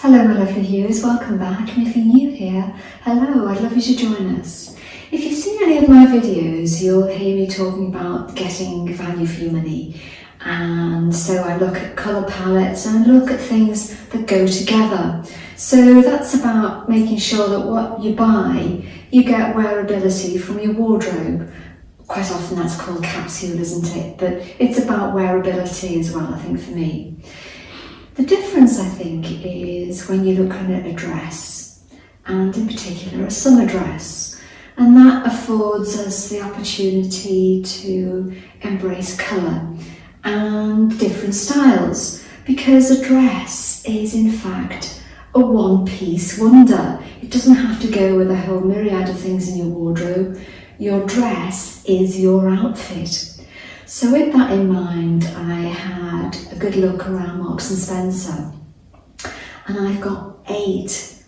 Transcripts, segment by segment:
Hello my lovely viewers, welcome back, and if you're new here, hello, I'd love you to join us. If you've seen any of my videos, you'll hear me talking about getting value for your money, and so I look at colour palettes and I look at things that go together. So that's about making sure that what you buy, you get wearability from your wardrobe. Quite often that's called capsule, isn't it? But it's about wearability as well, I think, for me. The difference, I think, is when you're looking at a dress, and in particular a summer dress, and that affords us the opportunity to embrace colour and different styles, because a dress is in fact a one-piece wonder. It doesn't have to go with a whole myriad of things in your wardrobe. Your dress is your outfit. So with that in mind, I had a good look around Marks & Spencer, and I've got 8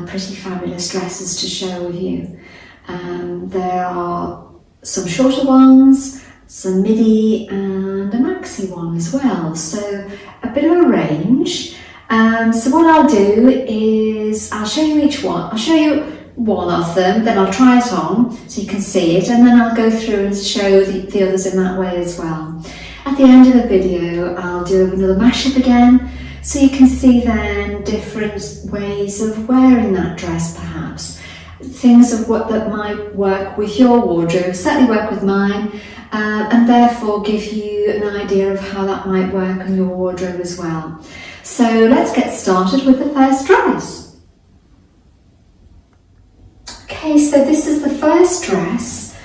pretty fabulous dresses to share with you. There are some shorter ones, some MIDI, and a maxi one as well, so a bit of a range. So what I'll do is I'll show you each one. I'll show you one of them, then I'll try it on so you can see it, and then I'll go through and show the others in that way as well. At the end of the video I'll do another mashup again, so you can see then different ways of wearing that dress, perhaps things of what that might work with your wardrobe, certainly work with mine, and therefore give you an idea of how that might work on your wardrobe as well. So let's get started with the first dress. Okay, so this is the first dress.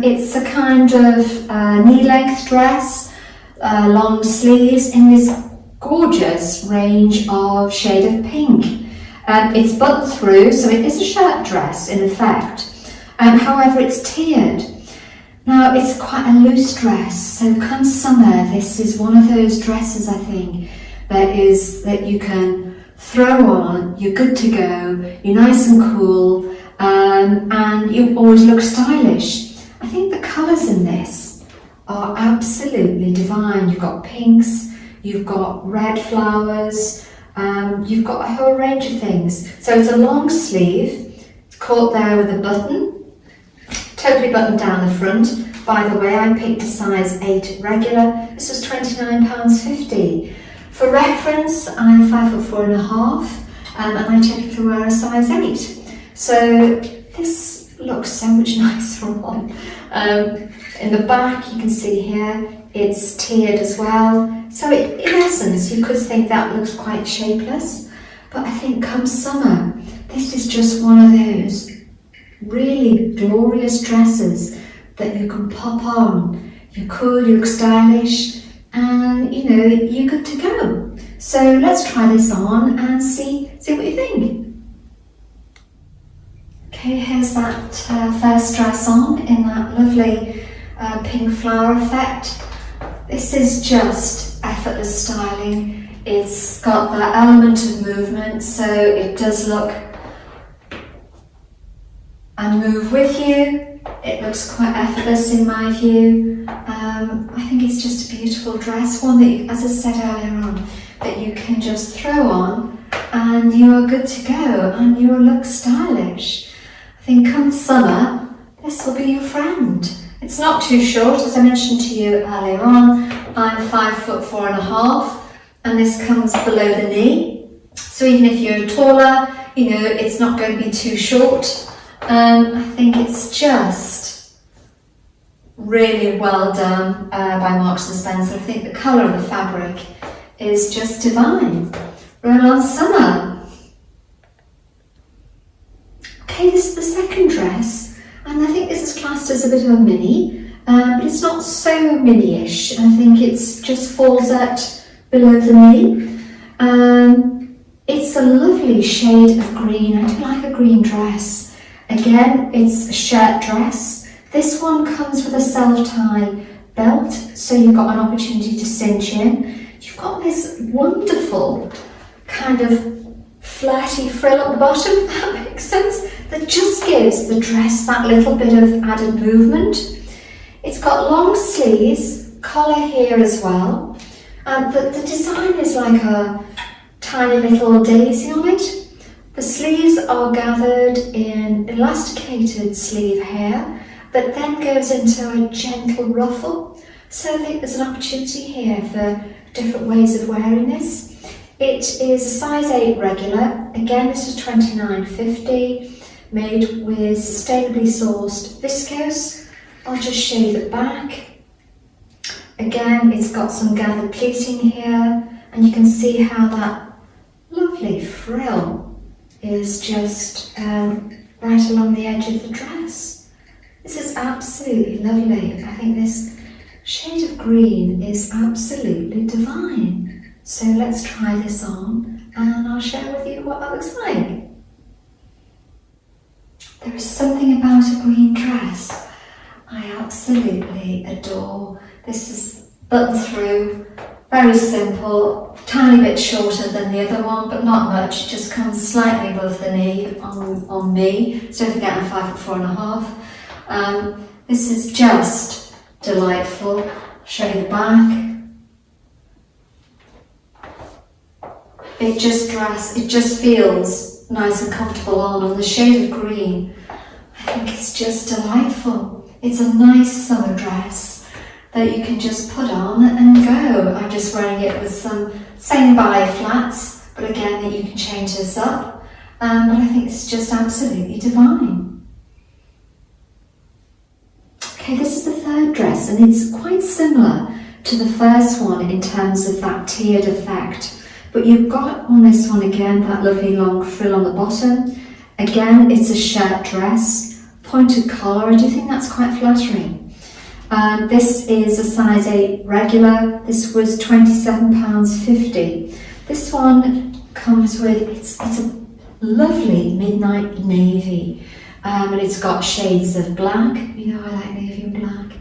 It's a kind of knee-length dress, long sleeves in this gorgeous range of shade of pink. It's buttoned through, so it is a shirt dress in effect. However, it's tiered. Now, it's quite a loose dress, so come summer, this is one of those dresses, I think, that you can throw on, you're good to go, you're nice and cool, and you always look stylish. I think the colours in this are absolutely divine. You've got pinks, you've got red flowers, you've got a whole range of things. So it's a long sleeve, it's caught there with a button, totally buttoned down the front. By the way, I picked a size 8 regular. This was £29.50. For reference, I'm 5'4½", and I typically wear a size 8. So this looks so much nicer on. In the back, you can see here, it's tiered as well. So in essence, you could think that looks quite shapeless, but I think come summer, this is just one of those really glorious dresses that you can pop on. You're cool, you look stylish, and you know, you're good to go. So let's try this on and see what you think. Okay, here's that first dress on in that lovely pink flower effect. This is just effortless styling. It's got that element of movement, so it does look and move with you. It looks quite effortless in my view. I think it's just a beautiful dress, one that, you, as I said earlier on, that you can just throw on and you're good to go and you'll look stylish. I think come summer, this will be your friend. It's not too short, as I mentioned to you earlier on. I'm 5'4½", and this comes below the knee. So even if you're taller, you know, it's not going to be too short. I think it's just really well done by Marks & Spencer. I think the colour of the fabric is just divine. Roll on summer. Okay, this is the second dress, and I think this is classed as a bit of a mini, but it's not so mini-ish. I think it's just falls at below the knee. It's a lovely shade of green. I do like a green dress. Again, it's a shirt dress. This one comes with a self-tie belt, so you've got an opportunity to cinch in. You've got this wonderful kind of flirty frill at the bottom, if that makes sense, that just gives the dress that little bit of added movement. It's got long sleeves, collar here as well, but the design is like a tiny little daisy on it. The sleeves are gathered in elasticated sleeve hair that then goes into a gentle ruffle. So I think there's an opportunity here for different ways of wearing this. It is a size 8 regular. Again, this is $29.50, made with sustainably sourced viscose. I'll just show you the back. Again, it's got some gathered pleating here, and you can see how that lovely frill is just right along the edge of the dress. This is absolutely lovely. I think this shade of green is absolutely divine. So let's try this on and I'll share with you what that looks like. There is something about a green dress I absolutely adore. This is button through, very simple, tiny bit shorter than the other one, but not much. It just comes slightly above the knee on me. So don't forget I'm 5'4.5". This is just delightful. I'll show you the back. It just feels nice and comfortable on the shade of green. I think it's just delightful. It's a nice summer dress that you can just put on and go. I'm just wearing it with some same ballet flats, but again that you can change this up. But I think it's just absolutely divine. Okay, this is the third dress, and it's quite similar to the first one in terms of that tiered effect. But you've got on this one again that lovely long frill on the bottom. Again, it's a shirt dress, pointed collar. I do think that's quite flattering. This is a size 8 regular. This was £27.50. This one comes with, it's a lovely midnight navy. And it's got shades of black. You know I like navy and black.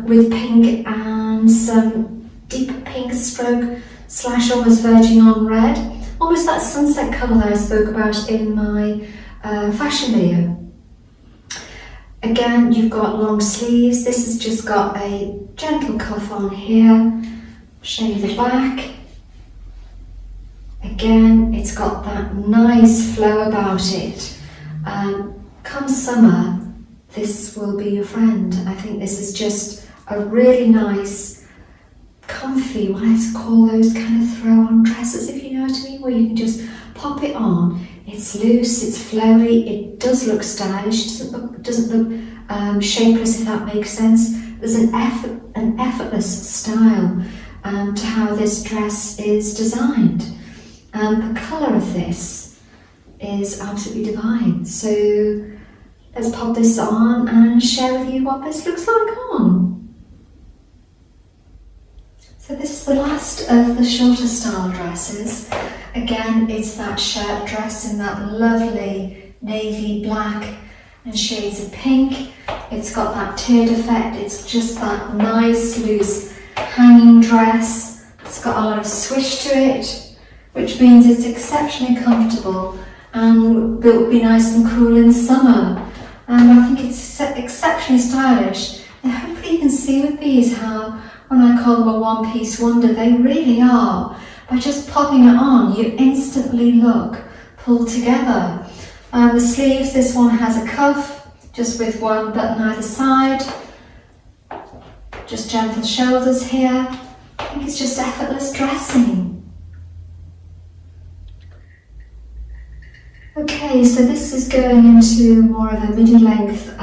With pink and some deep pink stroke / almost verging on red. Almost that sunset colour that I spoke about in my fashion video. Again, you've got long sleeves. This has just got a gentle cuff on here. Show you the back. Again, it's got that nice flow about it. Come summer, this will be your friend. I think this is just a really nice, comfy, let's call those kind of throw-on dresses, if you know what I mean, where you can just pop it on. It's loose, it's flowy, it does look stylish, it doesn't look shapeless, if that makes sense. There's an effortless style to how this dress is designed. The colour of this is absolutely divine. So let's pop this on and share with you what this looks like on. So this is the last of the shorter style dresses. Again, it's that shirt dress in that lovely navy black and shades of pink. It's got that tiered effect. It's just that nice loose hanging dress. It's got a lot of swish to it, which means it's exceptionally comfortable and will be nice and cool in summer. I think it's exceptionally stylish. And hopefully you can see with these how, when I call them a one-piece wonder, they really are. By just popping it on, you instantly look pulled together. The sleeves, this one has a cuff, just with one button either side. Just gentle shoulders here. I think it's just effortless dressing. Okay, so this is going into more of a midi length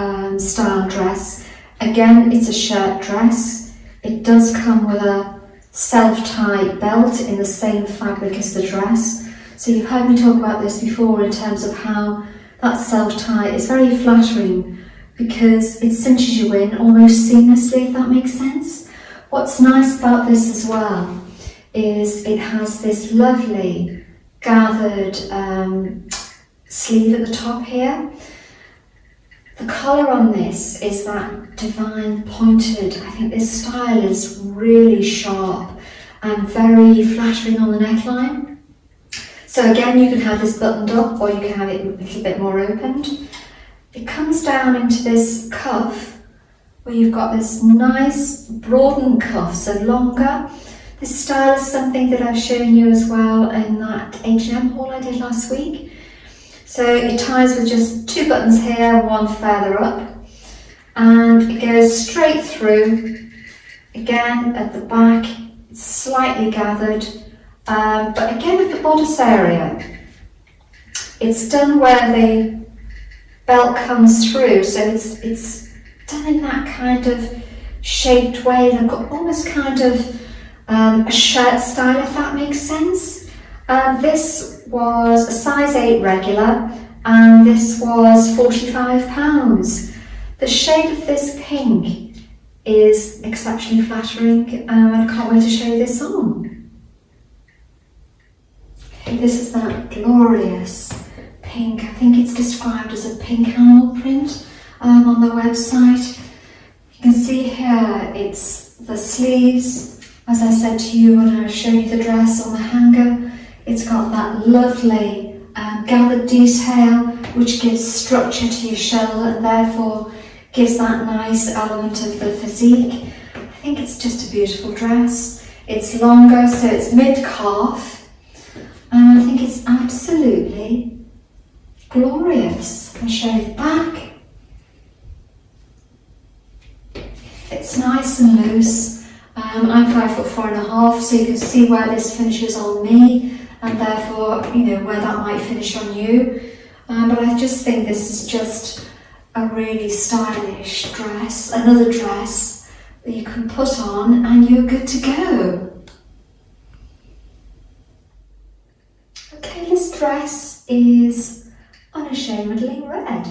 style dress. Again, it's a shirt dress. It does come with a self-tie belt in the same fabric as the dress. So you've heard me talk about this before in terms of how that self-tie is very flattering because it cinches you in almost seamlessly, if that makes sense. What's nice about this as well is it has this lovely gathered sleeve at the top here. The collar on this is that divine pointed. I think this style is really sharp and very flattering on the neckline. So again, you can have this buttoned up or you can have it a little bit more opened. It comes down into this cuff where you've got this nice broadened cuff, so longer. This style is something that I've shown you as well in that H&M haul I did last week. So it ties with just 2 buttons here, one further up, and it goes straight through. Again, at the back, it's slightly gathered, but again at the bodice area, it's done where the belt comes through, so it's done in that kind of shaped way, like almost kind of a shirt style, if that makes sense. This was a size 8 regular, and this was £45. The shade of this pink is exceptionally flattering, and I can't wait to show you this on. Okay, this is that glorious pink. I think it's described as a pink animal print on the website. You can see here it's the sleeves. As I said to you when I was showing you the dress on the hanger, it's got that lovely gathered detail which gives structure to your shoulder and therefore gives that nice element of the physique. I think it's just a beautiful dress. It's longer, so it's mid-calf, and I think it's absolutely glorious. I'll show you the back. It's nice and loose. I'm 5'4.5", so you can see where this finishes on me, and therefore, you know, where that might finish on you. But I just think this is just a really stylish dress, another dress that you can put on and you're good to go. Okay, this dress is unashamedly red.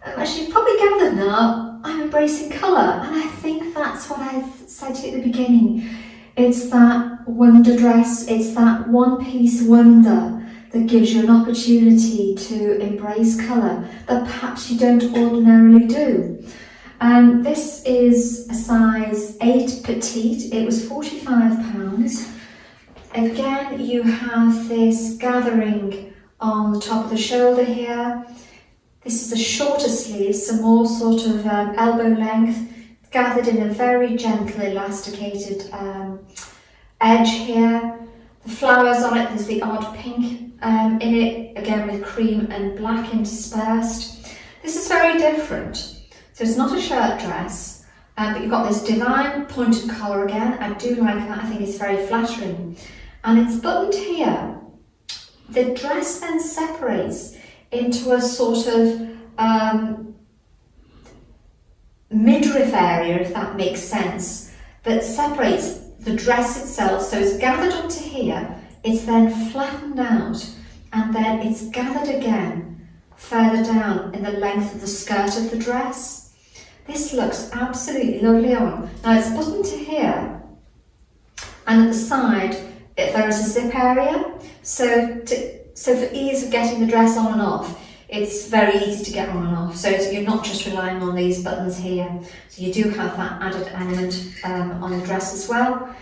As you've probably gathered now, I'm embracing colour, and I think that's what I said to you at the beginning. It's that wonder dress, it's that one-piece wonder that gives you an opportunity to embrace colour that perhaps you don't ordinarily do. This is a size 8 petite, it was £45. Again, you have this gathering on the top of the shoulder here. This is a shorter sleeve, so more sort of elbow length, gathered in a very gentle elasticated edge here. The flowers on it, there's the odd pink in it, again with cream and black interspersed. This is very different. So it's not a shirt dress, but you've got this divine pointed collar again. I do like that, I think it's very flattering. And it's buttoned here. The dress then separates into a sort of midriff area, if that makes sense, that separates the dress itself. So it's gathered up to here, it's then flattened out, and then it's gathered again further down in the length of the skirt of the dress. This looks absolutely lovely on. Now it's buttoned to here, and at the side there is a zip area, so for ease of getting the dress on and off, it's very easy to get on and off, so you're not just relying on these buttons here. So you do have that added element on the dress as well.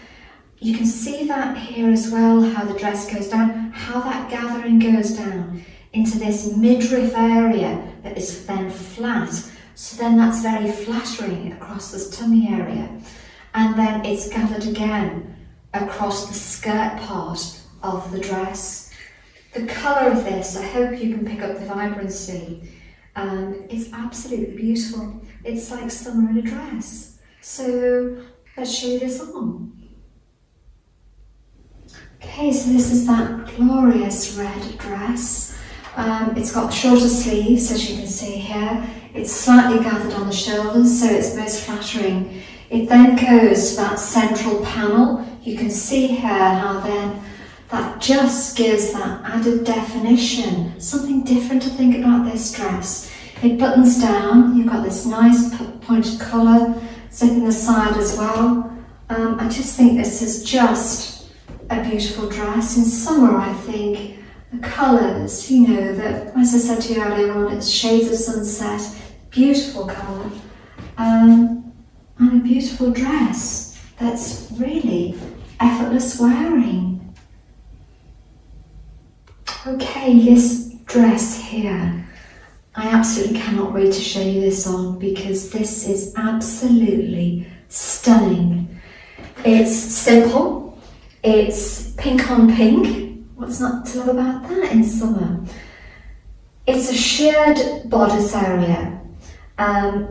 You can see that here as well, how the dress goes down, how that gathering goes down into this midriff area that is then flat. So then that's very flattering across this tummy area. And then it's gathered again across the skirt part of the dress. The colour of this, I hope you can pick up the vibrancy. It's absolutely beautiful. It's like summer in a dress. So let's show you this on. Okay, so this is that glorious red dress. It's got shorter sleeves, as you can see here. It's slightly gathered on the shoulders, so it's most flattering. It then goes to that central panel. You can see here how then that just gives that added definition, something different to think about this dress. It buttons down, you've got this nice pointed collar, zipping the side as well. I just think this is just a beautiful dress. In summer, I think the colours, you know, that, as I said to you earlier on, it's shades of sunset, beautiful colour, and a beautiful dress that's really effortless wearing. Okay, this dress here, I absolutely cannot wait to show you this on because this is absolutely stunning. It's simple, It's pink on pink. What's not to love about that in summer? It's a sheared bodice area.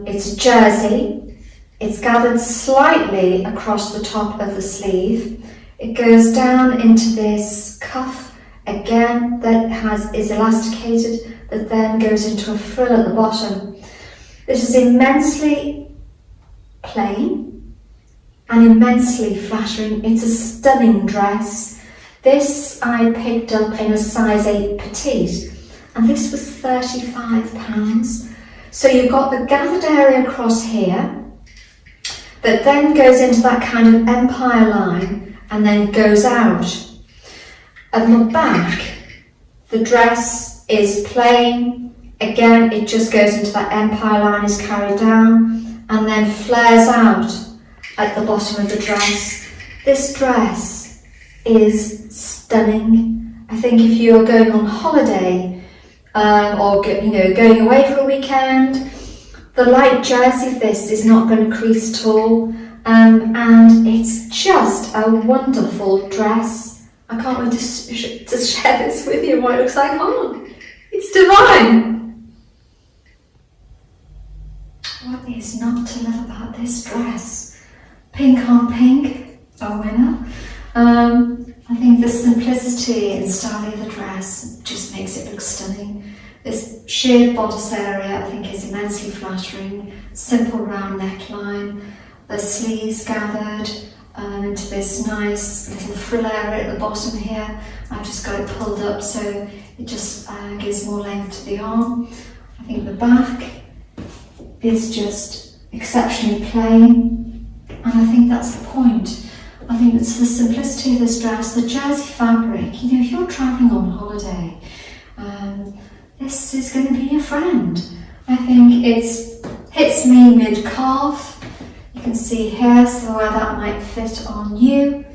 It's a jersey. It's gathered slightly across the top of the sleeve. It goes down into this cuff again that is elasticated, that then goes into a frill at the bottom. This is immensely plain and immensely flattering. It's a stunning dress. This I picked up in a size 8 petite, and this was £35. So you've got the gathered area across here that then goes into that kind of empire line and then goes out. At the back, the dress is plain. Again, it just goes into that empire line, is carried down, and then flares out at the bottom of the dress. This dress is stunning. I think if you're going on holiday or going away for a weekend, the light jersey of this is not going to crease at all, and it's just a wonderful dress. I can't wait to share this with you, what it looks like on. It's divine. What is not to love about this dress? Pink on pink, a winner. I think the simplicity and style of the dress just makes it look stunning. This sheared bodice area I think is immensely flattering. Simple round neckline. The sleeves gathered into this nice little frill area at the bottom here. I've just got it pulled up so it just gives more length to the arm. I think the back is just exceptionally plain, and I think that's the point. I think it's the simplicity of this dress, the jersey fabric. If you're travelling on holiday, this is going to be your friend. I think it hits me mid-calf. You can see here, so where that might fit on you.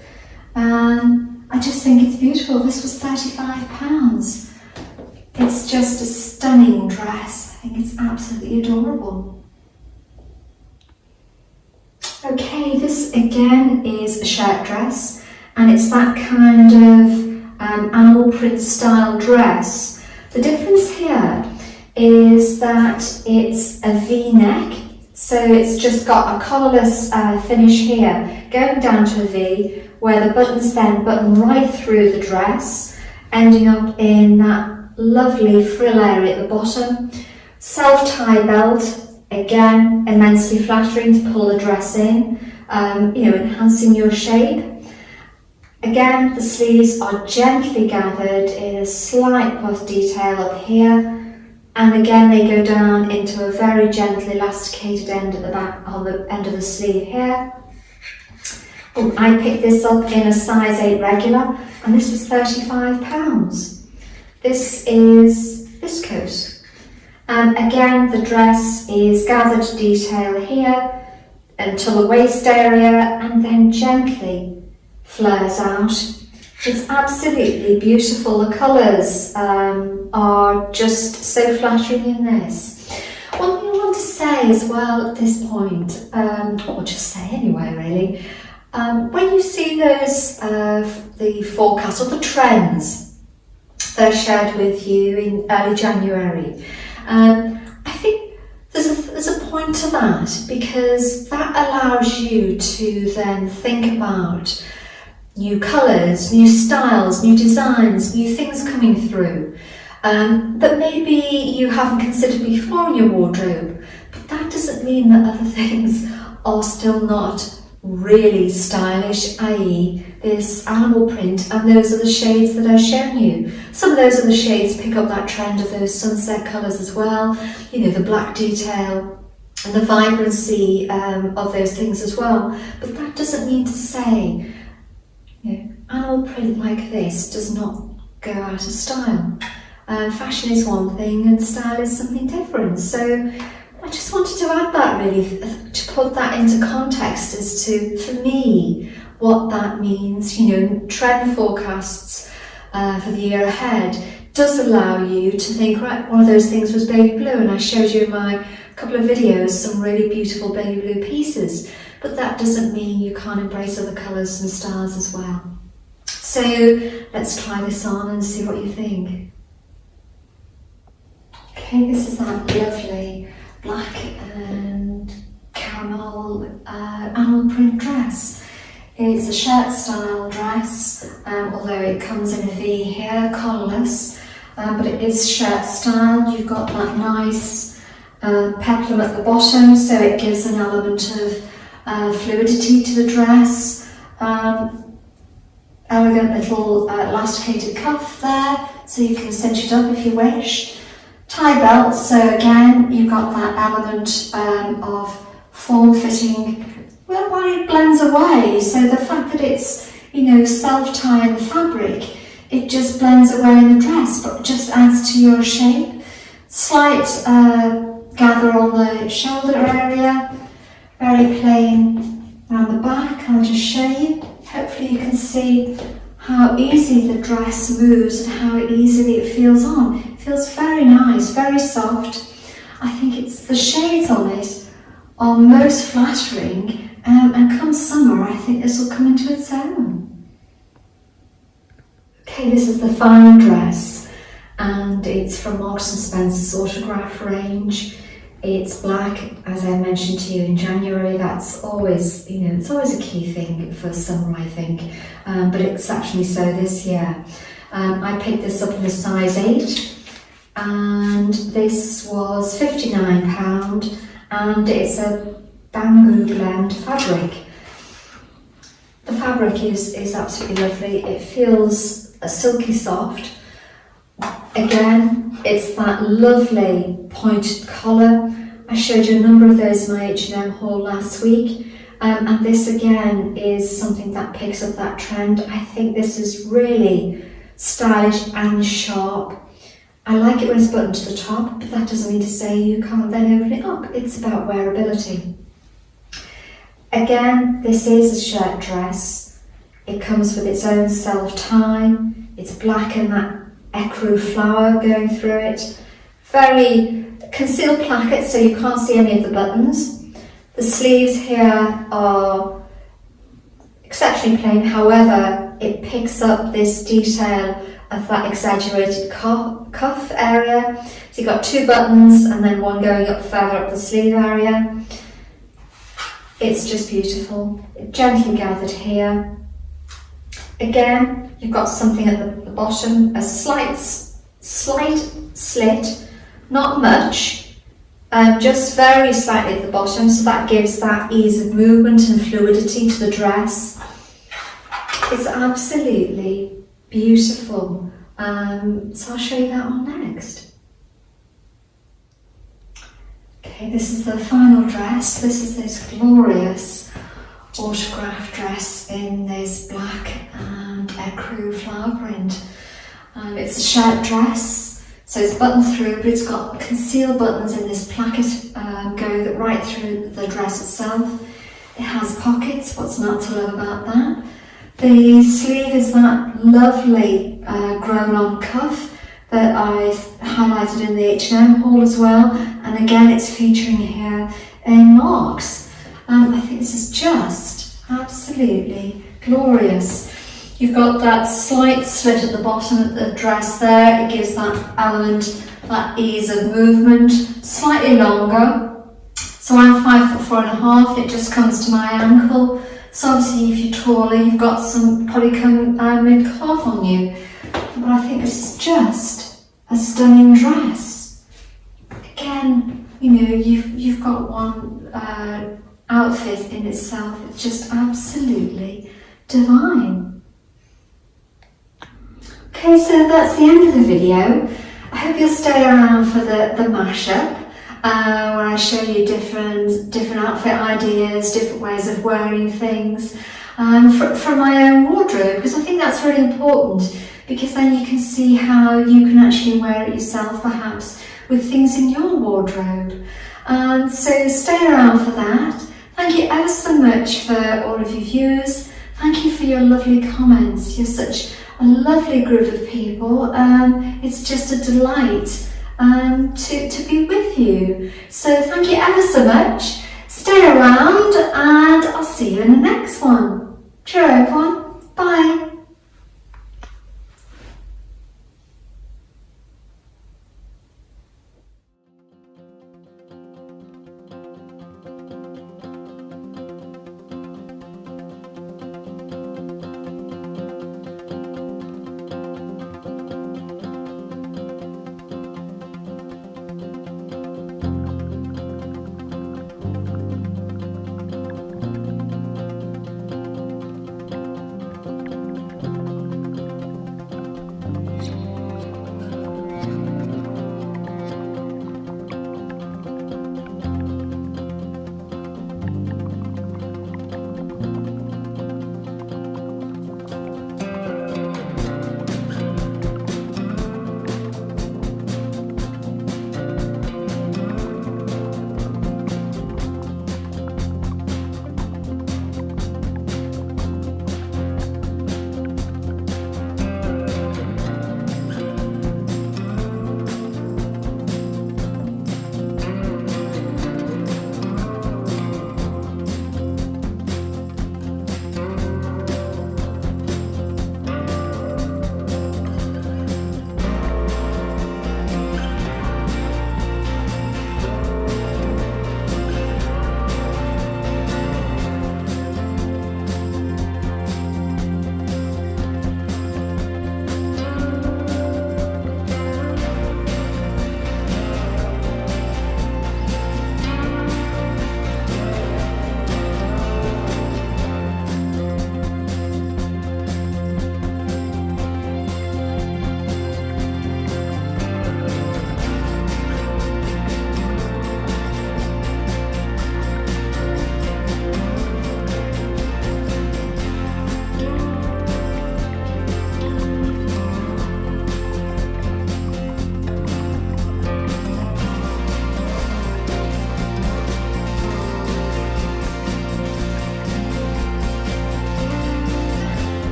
I just think it's beautiful. This was £35. It's just a stunning dress. I think it's absolutely adorable. Okay, this again is a shirt dress, and it's that kind of animal print style dress. The difference here is that it's a V-neck, so it's just got a collarless finish here, going down to a V, where the buttons then button right through the dress, ending up in that lovely frill area at the bottom. Self-tie belt. Again, immensely flattering to pull the dress in, enhancing your shape. Again, the sleeves are gently gathered in a slight puff detail up here, and again they go down into a very gently elasticated end at the back, on the end of the sleeve here. I picked this up in a size 8 regular, and this was £35. This is viscose. Again, the dress is gathered detail here until the waist area, and then gently flares out. It's absolutely beautiful. The colours are just so flattering in this. One thing I want to say as well at this point, or just say anyway really, when you see those, the forecast or the trends that are shared with you in early January, I think there's a point to that, because that allows you to then think about new colours, new styles, new designs, new things coming through that maybe you haven't considered before in your wardrobe. But that doesn't mean that other things are still not really stylish, i.e. this animal print, and those are the shades that I've shown you. Some of those are the shades pick up that trend of those sunset colours as well, the black detail and the vibrancy of those things as well. But that doesn't mean to say animal print like this does not go out of style. Fashion is one thing and style is something different. So I just wanted to add that really, to put that into context as to, for me, what that means. Trend forecasts for the year ahead does allow you to think, right, one of those things was baby blue, and I showed you in my couple of videos some really beautiful baby blue pieces, but that doesn't mean you can't embrace other colours and styles as well. So let's try this on and see what you think. Okay, this is that lovely black and caramel animal print dress. It's a shirt style dress, although it comes in a V here, collarless, but it is shirt style. You've got that nice peplum at the bottom, so it gives an element of fluidity to the dress. Elegant little elasticated cuff there, so you can cinch it up if you wish. Tie belt, so again you've got that element of form-fitting, well, while it blends away, so the fact that it's, you know, self-tie in the fabric, it just blends away in the dress, but just adds to your shape. Slight gather on the shoulder area, very plain around the back. I'll just show you. Hopefully you can see how easy the dress moves and how easily it feels on. It feels very nice, very soft. I think it's the shades on it are most flattering, and come summer I think this will come into its own. Okay, this is the final dress, and it's from Marks & Spencer's Autograph range. It's black, as I mentioned to you in January. That's always, you know, it's always a key thing for summer, I think, but exceptionally so this year. I picked this up in a size 8, and this was £59, and it's a bamboo blend fabric. The fabric is absolutely lovely. It feels silky soft. Again, it's that lovely pointed collar. I showed you a number of those in my H&M haul last week, and this again is something that picks up that trend. I think this is really stylish and sharp. I like it when it's buttoned to the top, but that doesn't mean to say you can't then open it up. It's about wearability. Again, this is a shirt dress. It comes with its own self-tie. It's black and that ecru flower going through it. Very concealed placket, so you can't see any of the buttons. The sleeves here are exceptionally plain, however, it picks up this detail of that exaggerated cuff area. So you've got 2 buttons and then one going up further up the sleeve area. It's just beautiful. Gently gathered here. Again, you've got something at the bottom, a slight slit, not much, just very slightly at the bottom, so that gives that ease of movement and fluidity to the dress. It's absolutely beautiful. So I'll show you that one next. Okay, this is the final dress. This is this glorious autograph dress in this black and ecru flower print. It's a shirt dress, so it's buttoned through, but it's got concealed buttons in this placket go right through the dress itself. It has pockets, what's not to love about that? The sleeve is that lovely grown on cuff that I've highlighted in the H&M haul as well, and again it's featuring here in Marks. I think this is just absolutely glorious. You've got that slight slit at the bottom of the dress there. It gives that element, that ease of movement. Slightly longer. So I'm 5'4.5", and it just comes to my ankle. So obviously if you're taller, you've got some, probably come mid-calf on you. But I think this is just a stunning dress. Again, you know, you've got one outfit in itself. It's just absolutely divine. Okay, so that's the end of the video. I hope you'll stay around for the mashup, where I show you different outfit ideas, different ways of wearing things from my own wardrobe, because I think that's really important, because then you can see how you can actually wear it yourself, perhaps with things in your wardrobe. So stay around for that. Thank you ever so much for all of your views. Thank you for your lovely comments. You're such a lovely group of people. It's just a delight to be with you. So thank you ever so much. Stay around and I'll see you in the next one. Cheerio everyone. Bye.